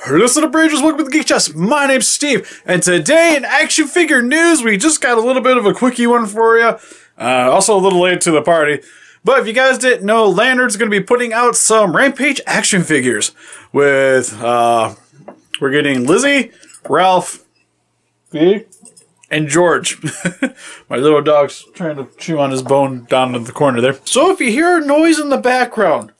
Listen up, Rangers, welcome to the Geek Chest. My name's Steve, and today in action figure news, we just got a little bit of a quickie one for you. Also a little late to the party. But if you guys didn't know, Lanard's going to be putting out some Rampage action figures with, we're getting Lizzie, Ralph, and George. My little dog's trying to chew on his bone down in the corner there. So if you hear a noise in the background,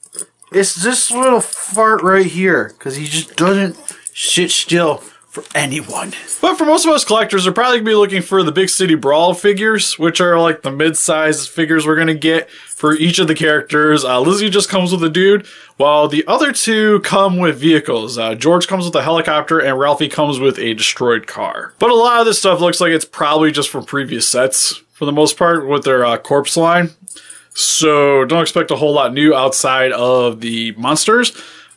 it's this little fart right here, because he just doesn't sit still for anyone. But for most of us collectors, they're probably going to be looking for the Big City Brawl figures, which are like the mid-sized figures we're going to get for each of the characters. Lizzie just comes with a dude, while the other two come with vehicles. George comes with a helicopter, and Ralphie comes with a destroyed car. But a lot of this stuff looks like it's probably just from previous sets, for the most part, with their corpse line. So don't expect a whole lot new outside of the monsters,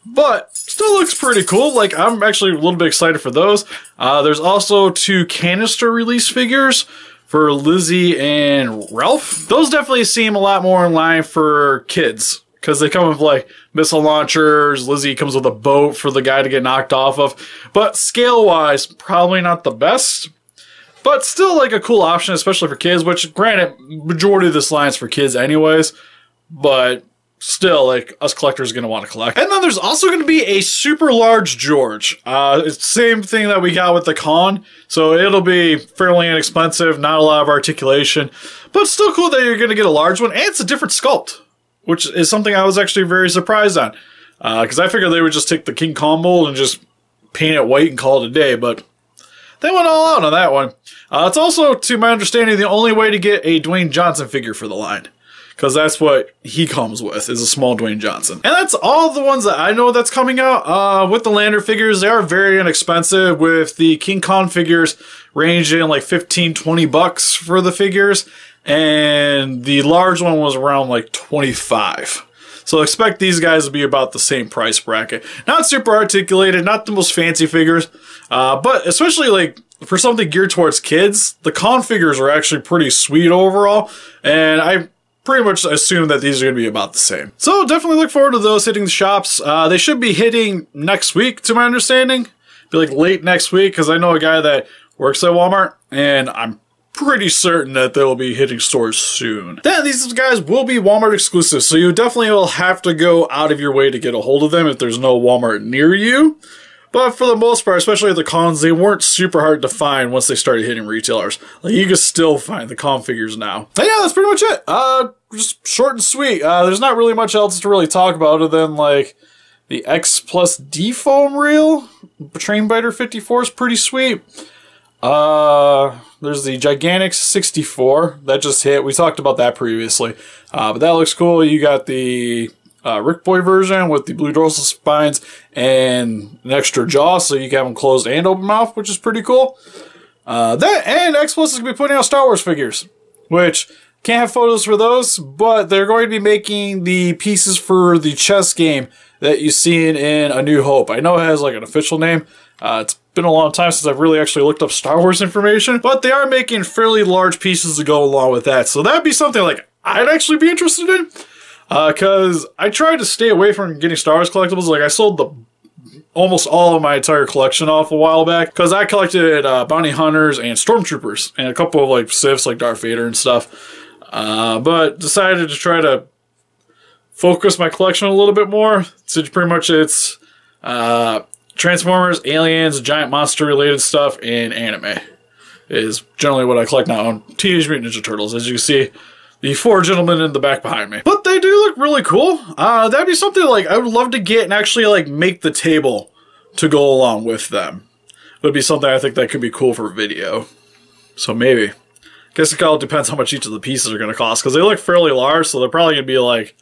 but still looks pretty cool. Like, I'm actually a little bit excited for those. There's also two canister release figures for Lizzie and Ralph. Those definitely seem a lot more in line for kids, because they come with like missile launchers. Lizzie comes with a boat for the guy to get knocked off of. But scale-wise, probably not the best. But still like a cool option, especially for kids, which granted, majority of this line is for kids anyways, but still, like, us collectors are going to want to collect. And then there's also going to be a super large George. It's the same thing that we got with the Con, so it'll be fairly inexpensive, not a lot of articulation, but still cool that you're going to get a large one, and it's a different sculpt, which is something I was actually very surprised on, because I figured they would just take the King Kong mold and just paint it white and call it a day, but they went all out on that one. It's also, to my understanding, the only way to get a Dwayne Johnson figure for the line, because that's what he comes with, is a small Dwayne Johnson. And that's all the ones that I know that's coming out. With the Lanard figures, they are very inexpensive, with the King Kong figures ranging like 15, 20 bucks for the figures, and the large one was around like 25. So expect these guys to be about the same price bracket. Not super articulated, not the most fancy figures, but especially like for something geared towards kids, the Con figures are actually pretty sweet overall, and I pretty much assume that these are going to be about the same. So definitely look forward to those hitting the shops. They should be hitting next week, to my understanding. Be like late next week, because I know a guy that works at Walmart, and I'm pretty certain that they will be hitting stores soon. Then these guys will be Walmart exclusive, so you definitely will have to go out of your way to get a hold of them if there's no Walmart near you. But for the most part, especially at the cons, they weren't super hard to find once they started hitting retailers. Like, you can still find the con figures now. But yeah, that's pretty much it. Just short and sweet. There's not really much else to really talk about other than, like, the X plus D foam reel. Train Biter 54 is pretty sweet. There's the Gigantic 64 that just hit. We talked about that previously. But that looks cool. You got the Rick Boy version with the blue dorsal spines and an extra jaw, so you can have them closed and open mouth, which is pretty cool. That and X Plus is going to be putting out Star Wars figures, which can't have photos for those, but they're going to be making the pieces for the chess game that you see in A New Hope. I know it has like an official name. It's been a long time since I've really actually looked up Star Wars information, but they are making fairly large pieces to go along with that. So that'd be something like I'd actually be interested in. Because I tried to stay away from getting Star Wars collectibles. Like, I sold almost all of my entire collection off a while back, because I collected bounty hunters and stormtroopers and a couple of like Siths like Darth Vader and stuff. But decided to try to focus my collection a little bit more. So pretty much it's Transformers, Aliens, giant monster related stuff, and anime is generally what I collect now on Teenage Mutant Ninja Turtles, as you can see. The four gentlemen in the back behind me. But they do look really cool. That'd be something like I would love to get and actually like make the table to go along with them. It would be something I think that could be cool for a video. So maybe. Guess it all depends how much each of the pieces are going to cost, because they look fairly large, so they're probably going to be like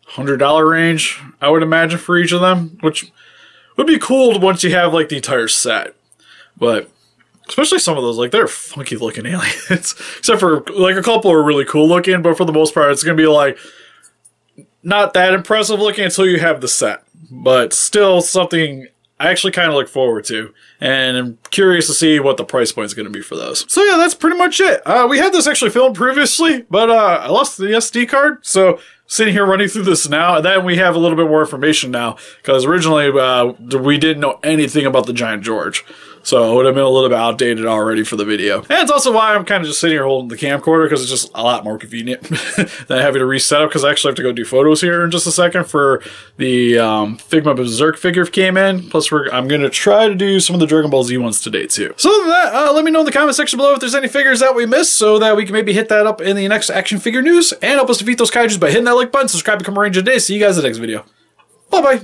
$100 range, I would imagine, for each of them, which would be cool once you have like the entire set. But especially some of those, like, they're funky looking aliens. Except for, like, a couple are really cool looking, but for the most part, it's going to be, like, not that impressive looking until you have the set. But still something I actually kind of look forward to. And I'm curious to see what the price point is going to be for those. So yeah, that's pretty much it. We had this actually filmed previously, but I lost the SD card. So sitting here running through this now, and then we have a little bit more information now, because originally we didn't know anything about the Giant George. So it would have been a little bit outdated already for the video. And it's also why I'm kind of just sitting here holding the camcorder, because it's just a lot more convenient than having to reset up, because I actually have to go do photos here in just a second for the Figma Berserk figure came in. Plus, I'm going to try to do some of the Dragon Ball Z ones today, too. So other than that, let me know in the comment section below if there's any figures that we missed, so that we can maybe hit that up in the next action figure news, and help us defeat those kaijus by hitting that like button, subscribe, become a ranger today. See you guys in the next video. Bye-bye.